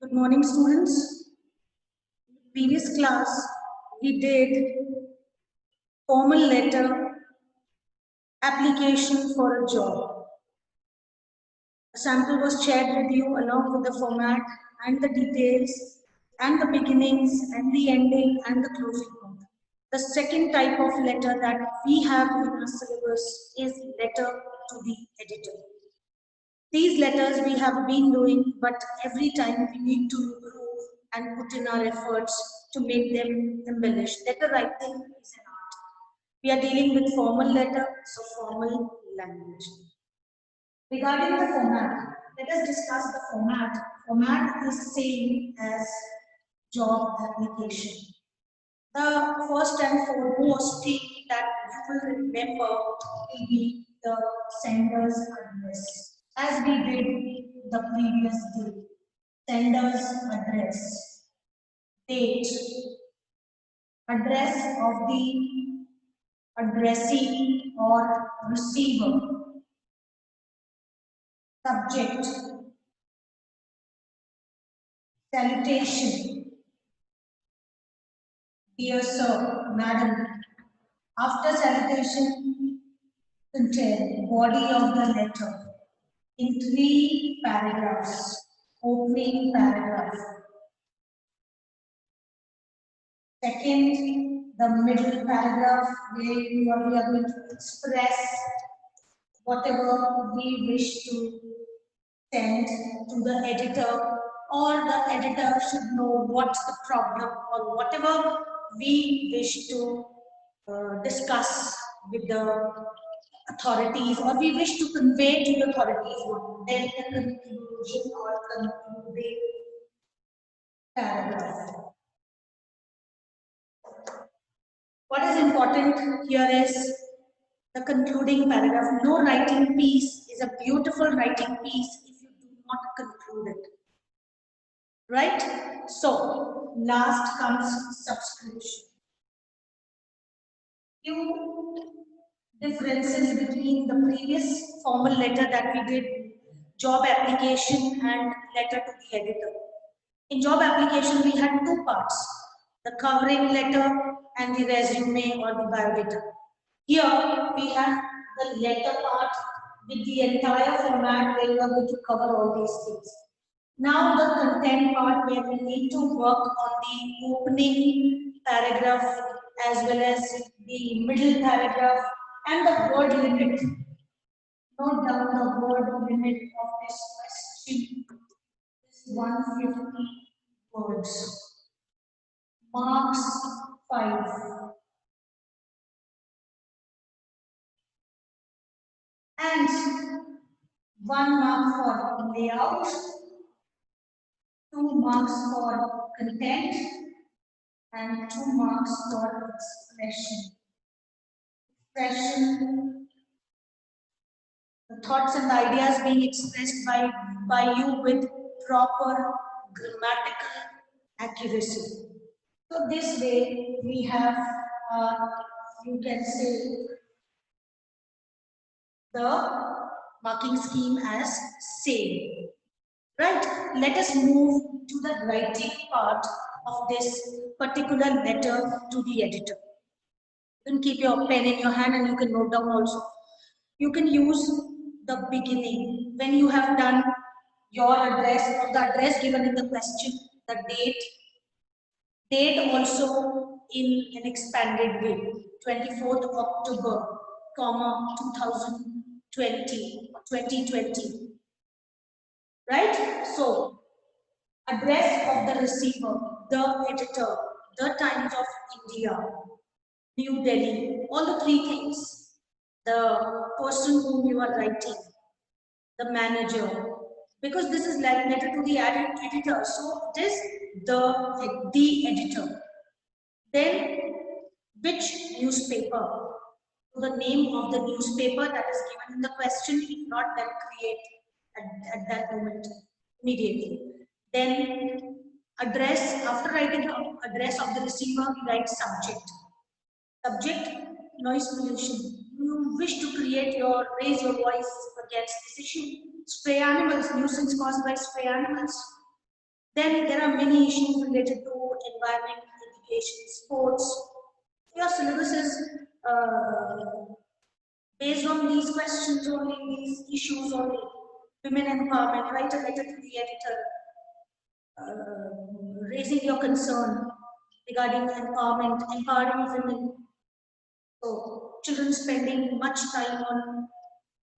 Good morning, students. In the previous class, we did formal letter application for a job. A sample was shared with you along with the format and the details and the beginnings and the ending and the closing point. The second type of letter that we have in our syllabus is letter to the editor. These letters we have been doing, but every time we need to improve and put in our efforts to make them embellished. Letter writing is an art. We are dealing with formal letter, so formal language. Regarding the format, let us discuss the format. Format is same as job application. The first and foremost thing that you will remember will be the sender's address, as we did the previous day. Sender's address, date, address of the addressee or receiver, subject, salutation, dear sir, madam. After salutation, contain body of the letter in 3 paragraphs. Opening paragraph. Second, the middle paragraph where we are going to express whatever we wish to send to the editor, or the editor should know what's the problem or whatever we wish to discuss with the authorities, or we wish to convey to the authorities. Then the conclusion or concluding paragraph. What is important here is the concluding paragraph. No writing piece is a beautiful writing piece if you do not conclude it. Right? So, last comes subscription. Few differences between the previous formal letter that we did, job application and letter to the editor. In job application, we had 2 parts, the covering letter and the resume or the biodata. Here, we have the letter part with the entire format where we are going to cover all these things. Now, the content part where we need to work on the opening paragraph as well as the middle paragraph and the word limit. Note down the word limit of this question. 150 words. Marks 5. And 1 mark for layout, 2 marks for content, and 2 marks for expression. Expression, the thoughts and the ideas being expressed by you with proper grammatical accuracy. So this way we have, you can say, the marking scheme as same. Right? Let us move to the writing part of this particular letter to the editor. You can keep your pen in your hand and you can note down also. You can use the beginning when you have done your address or the address given in the question, the date also in an expanded way, 24th October, 2020. Right? So, address of the receiver, the editor, the Times of India, New Delhi, all the 3 things. The person whom you are writing, the manager, because this is like letter to the editor, so it is the editor. Then, which newspaper? The name of the newspaper that is given in the question, if not, then create at that moment immediately. Then address, after writing the address of the receiver, we write subject. Subject, noise pollution. You wish to raise your voice against this issue. Stray animals, nuisance caused by stray animals. Then there are many issues related to environment, education, sports. Your syllabus is based on these questions only, these issues only. Women empowerment, write a letter to the editor, raising your concern regarding empowerment, empowering women. So children spending much time on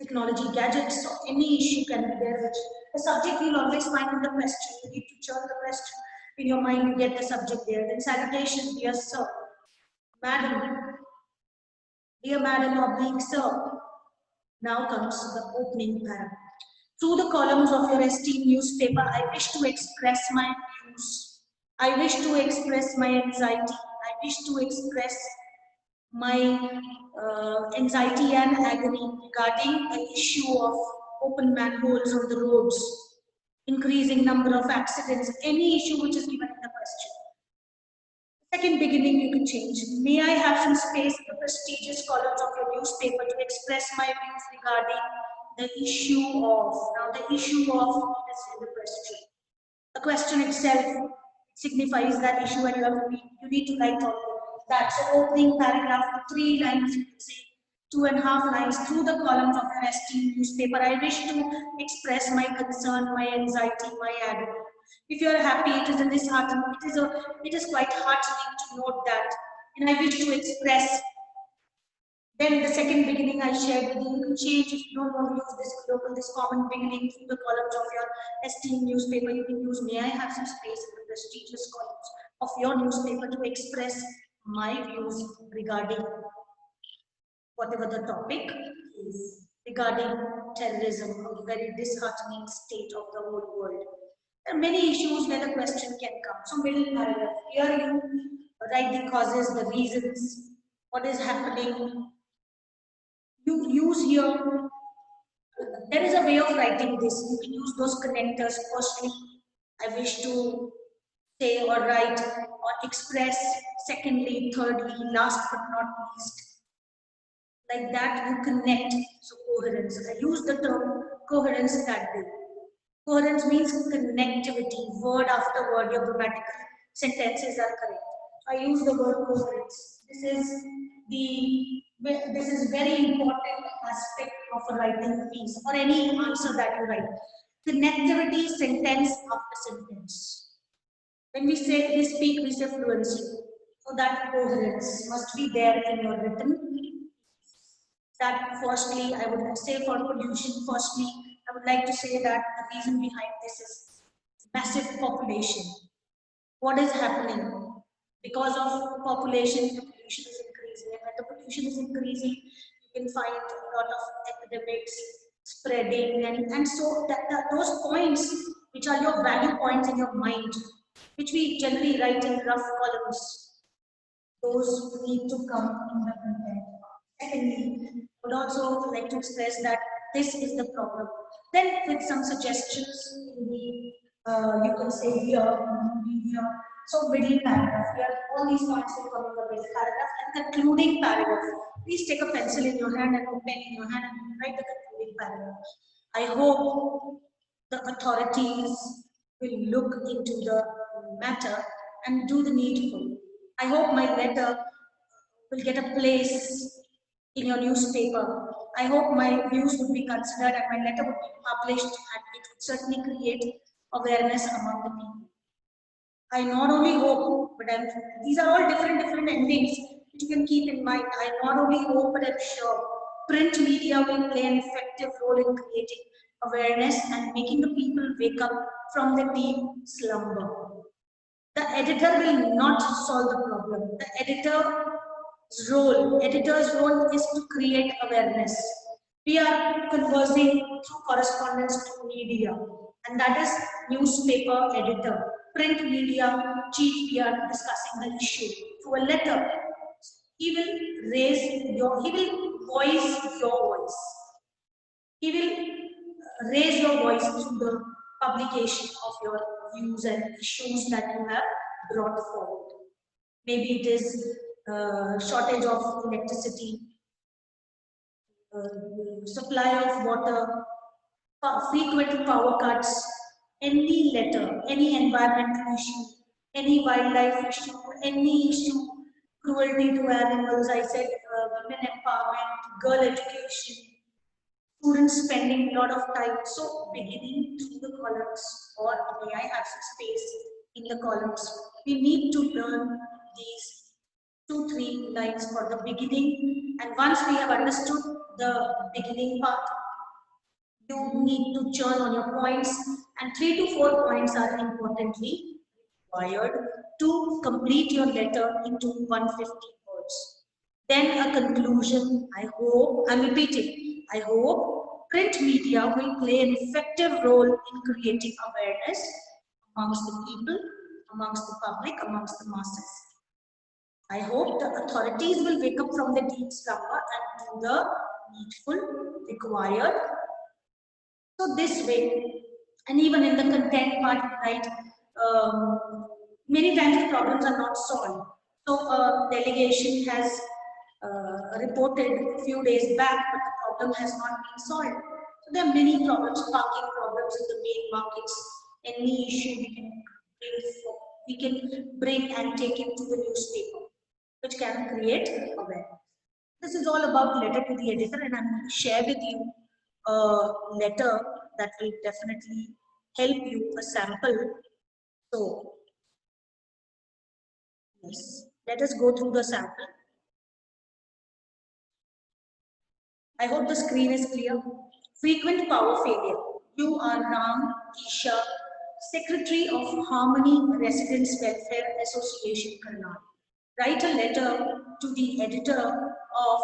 technology, gadgets, or any issue can be there, which the subject you'll always find in the question. You need to churn the question in your mind, you get the subject there. Then salutation, dear sir, madam, dear madam oblique sir. Now comes the opening paragraph. Through the columns of your esteemed newspaper, I wish to express my views. I wish to express my anxiety. I wish to express my anxiety and agony regarding the issue of open manholes on the roads, increasing number of accidents, any issue which is given in the question. Second beginning you can change. May I have some space in the prestigious columns of your newspaper to express my views regarding the issue of, now the issue of is in the question. The question itself signifies that issue and you need to write on that. So opening paragraph, 3 lines, you can say 2.5 lines through the columns of your esteemed newspaper. I wish to express my concern, my anxiety, my agony. If you are happy, it is disheartening. It is quite heartening to note that. And I wish to express. Then the second beginning I shared with you, you can change if you don't want to use this local, this common beginning through the columns of your esteemed newspaper. You can use, may I have some space in the prestigious columns of your newspaper to express my views regarding whatever the topic is, regarding terrorism, a very disheartening state of the whole world. There are many issues where the question can come. So middle paragraph, here you write the causes, the reasons, what is happening. You use here, there is a way of writing this. You can use those connectors. Firstly, I wish to say or write or express. Secondly, thirdly, last but not least. Like that, you connect. So coherence. I use the term coherence that way. Coherence means connectivity. Word after word, your grammatical sentences are correct. I use the word coherence. This is very important aspect of a writing piece or any answer that you write. Connectivity, sentence after sentence. When we speak, we say fluency. So that coherence must be there in your written. That firstly, I would say for pollution, firstly, I would like to say that the reason behind this is massive population. What is happening? Because of population, the pollution is increasing. And when the pollution is increasing, you can find a lot of epidemics spreading. And so those points, which are your value points in your mind, which we generally write in rough columns, those need to come in the content. Secondly, I would also like to express that this is the problem. Then with some suggestions in the, you can say here. So middle paragraph, here all these points will come in the middle paragraph and concluding paragraph. Please take a pencil in your hand and a pen in your hand and write the concluding paragraph. I hope the authorities will look into the matter and do the needful. I hope my letter will get a place in your newspaper. I hope my views would be considered and my letter would be published, and it would certainly create awareness among the people. I not only hope, but these are all different endings which you can keep in mind. I not only hope, but I'm sure print media will play an effective role in creating awareness and making the people wake up from the deep slumber. The editor will not solve the problem. The editor's role is to create awareness. We are conversing through correspondence to media, and that is newspaper editor, print media chief. We are discussing the issue through a letter. He will voice your voice. He will raise your voice through the publication of your views and issues that you have brought forward. Maybe it is shortage of electricity, supply of water, frequent power cuts, any letter, any environmental issue, any wildlife issue, any issue, cruelty to animals, I said women empowerment, girl education, students spending a lot of time. So beginning through the columns, or may I have some space in the columns, we need to learn these 2-3 lines for the beginning. And once we have understood the beginning part, you need to churn on your points, and 3 to 4 points are importantly required to complete your letter into 150 words. Then a conclusion. I hope, I'm repeating, I hope print media will play an effective role in creating awareness amongst the people, amongst the public, amongst the masses. I hope the authorities will wake up from the deep slumber and do the needful, required. So this way, and even in the content part, right, many times the problems are not solved. So a delegation has reported a few days back, but the problem has not been solved. So there are many problems, parking problems in the main markets. Any issue we can bring and take it to the newspaper, which can create awareness. This is all about letter to the editor, and I'm going to share with you a letter that will definitely help you, a sample. So, yes, let us go through the sample. I hope the screen is clear. Frequent power failure. You are Ram Isha, Secretary of Harmony Residents Welfare Association, Karnal. Write a letter to the editor of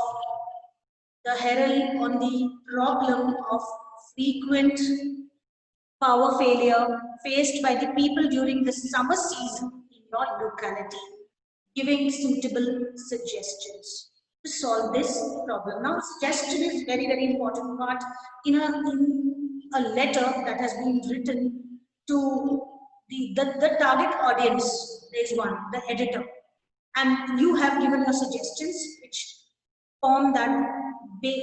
the Herald on the problem of frequent power failure faced by the people during the summer season in your locality, giving suitable suggestions to solve this problem. Now, suggestion is very, very important part in a letter that has been written to the target audience. There is one, the editor, and you have given your suggestions which form that the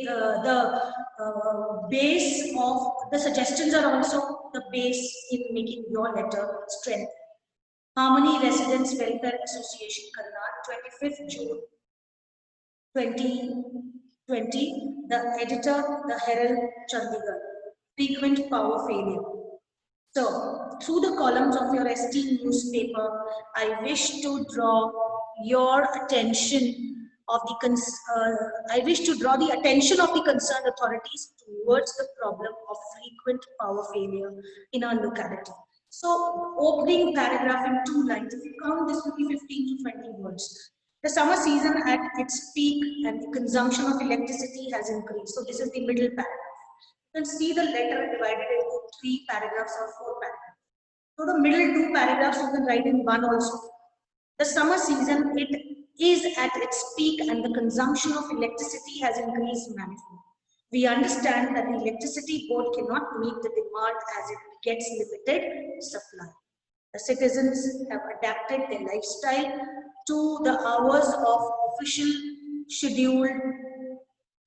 base of the suggestions are also the base in making your letter strength. Harmony Residents Welfare Association, Karnal, 25th June 2020. The editor, the Herald, Chandigarh. Frequent power failure. So, through the columns of your ST newspaper, I wish to draw your attention of the I wish to draw the attention of the concerned authorities towards the problem of frequent power failure in our locality. So, opening paragraph in 2 lines. If you count, this will be 15 to 20 words. The summer season at its peak and the consumption of electricity has increased. So, this is the middle paragraph. You can see the letter divided into 3 paragraphs or 4 paragraphs. So the middle 2 paragraphs you can write in one also. The summer season, it is at its peak and the consumption of electricity has increased manifold. We understand that the electricity board cannot meet the demand as it gets limited supply. The citizens have adapted their lifestyle to the hours of official scheduled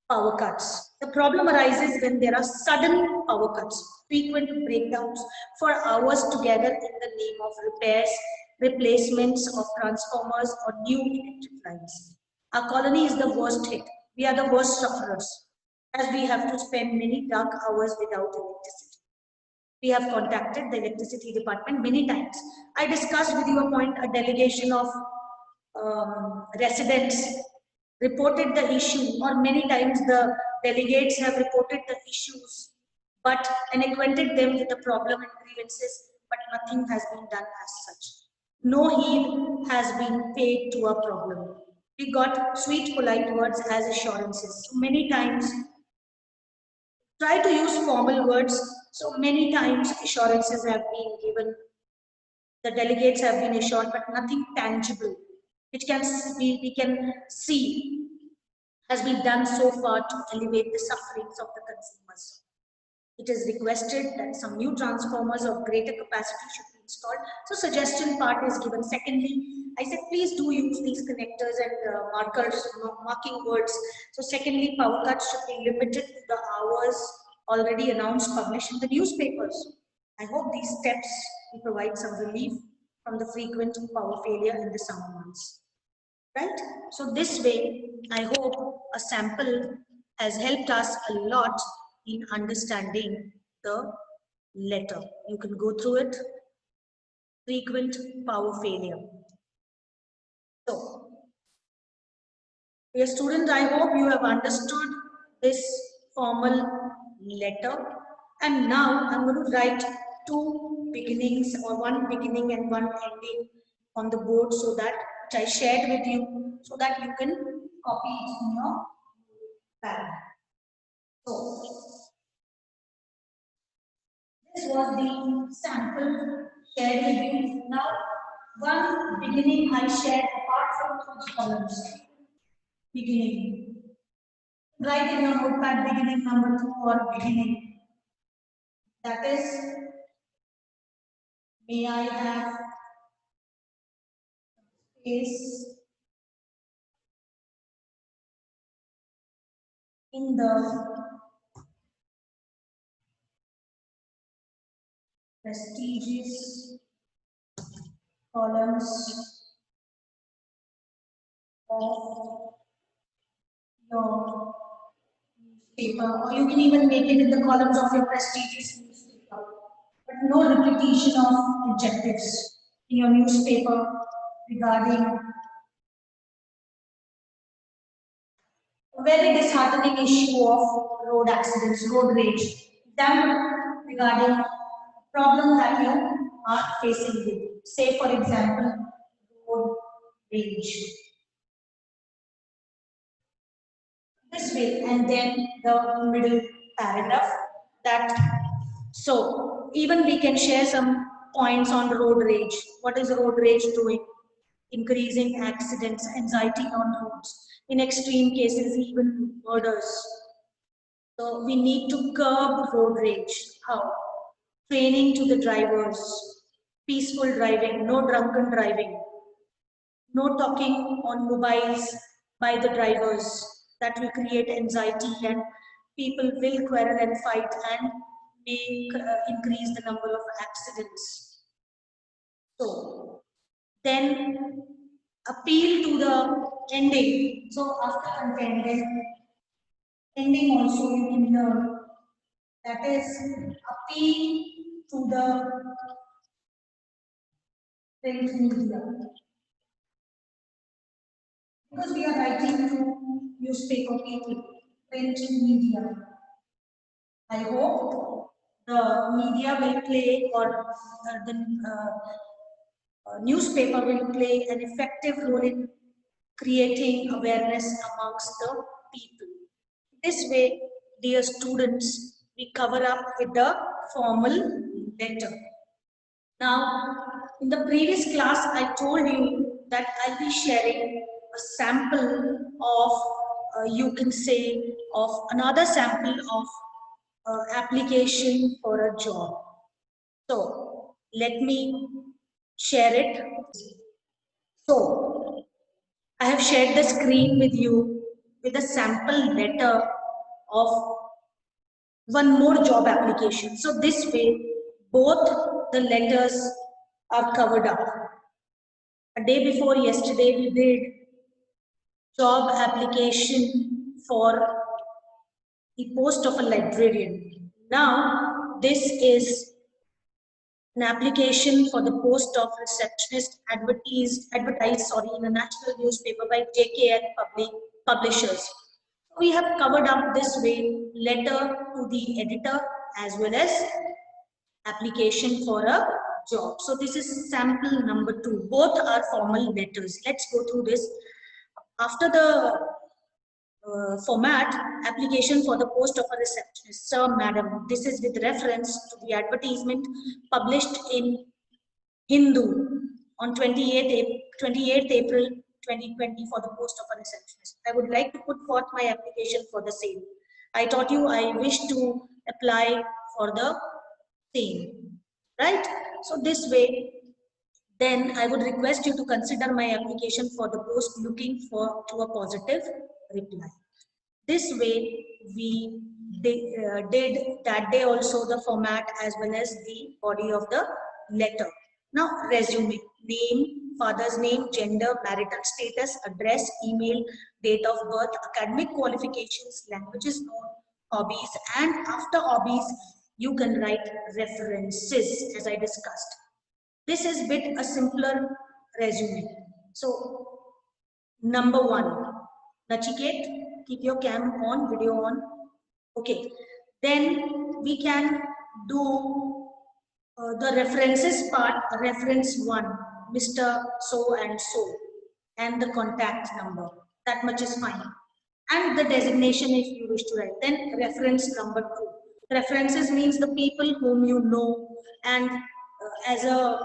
power cuts. The problem arises when there are sudden power cuts, frequent breakdowns for hours together in the name of repairs, replacements of transformers or new electric lines. Our colony is the worst hit. We are the worst sufferers, as we have to spend many dark hours without electricity. We have contacted the electricity department many times. I discussed with you a point, a delegation of residents reported the issue, or many times the delegates have reported the issues, but and acquainted them with the problem and grievances, but nothing has been done as such. No heed has been paid to our problem. We got sweet, polite words as assurances. So many times, try to use formal words. So many times assurances have been given. The delegates have been assured, but nothing tangible, which we can see has been done so far to alleviate the sufferings of the consumers. It is requested that some new transformers of greater capacity should be installed. So suggestion part is given. Secondly, I said please do use these connectors and markers, marking words. So secondly, power cuts should be limited to the hours already announced, published in the newspapers. I hope these steps will provide some relief from the frequent power failure in the summer months. Right? So this way, I hope a sample has helped us a lot in understanding the letter. You can go through it. Frequent power failure. So, dear students, I hope you have understood this formal letter. And now I'm going to write two beginnings, or one beginning and one ending on the board, so that, which I shared with you, so that you can copy it in your pad. So, this was the sample shared with you. Now, one beginning I shared apart from 3 columns. Beginning. Write in your notepad beginning number 2 or beginning. That is, may I have space in the prestigious columns of your newspaper, or you can even make it in the columns of your prestigious newspaper, but no repetition of adjectives in your newspaper regarding a very disheartening issue of road accidents, road rage, then regarding problem that you are facing with, say for example, road rage. This way, and then the middle paragraph that, so even we can share some points on road rage. What is road rage doing? Increasing accidents, anxiety on roads, in extreme cases even murders. So we need to curb road rage. How? Training to the drivers, peaceful driving, no drunken driving, no talking on mobiles by the drivers. That will create anxiety, and people will quarrel and fight and make increase the number of accidents. So then appeal to the ending. So after content, ending also you can learn. That is, appeal to the print media. Because we are writing to newspaper people, print media. I hope the media will play, or the newspaper will play an effective role in creating awareness amongst the people. This way, dear students, we cover up with the formal letter. Now, in the previous class, I told you that I'll be sharing a sample of, you can say, of another sample of application for a job. So, let me share it. So, I have shared the screen with you with a sample letter of one more job application. So this way, both the letters are covered up. A day before yesterday, we did job application for the post of a librarian. Now, this is an application for the post of receptionist advertised in a national newspaper by JKN Publishers. We have covered up this way letter to the editor as well as application for a job. So this is sample number 2. Both are formal letters. Let's go through this. After the format, application for the post of a receptionist. Sir, madam, this is with reference to the advertisement published in Hindu on 28th April 2020 for the post of a receptionist. I would like to put forth my application for the same. I taught you I wish to apply for the same, right? So this way, then I would request you to consider my application for the post looking for to a positive reply. This way we did that day also the format as well as the body of the letter. Now resume, name, father's name, gender, marital status, address, email, date of birth, academic qualifications, languages known, hobbies, and after hobbies you can write references as I discussed. This is bit a simpler resume. So number one, Nachiket, keep your cam on, video on. Okay, then we can do the references part, reference one, Mr. So and so, and the contact number. That much is fine. And the designation if you wish to write. Then reference number two. References means the people whom you know, and as a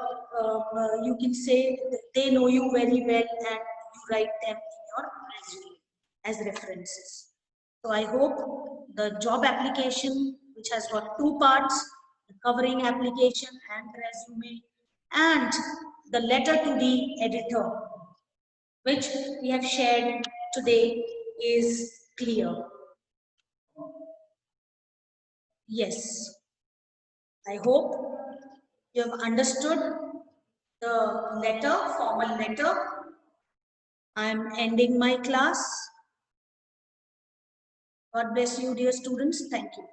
you can say they know you very well and you write them in your resume as references. So I hope the job application, which has got two parts, the covering application and resume, and the letter to the editor, which we have shared today, is clear. Yes, I hope you have understood the letter, formal letter. I am ending my class. God bless you, dear students. Thank you.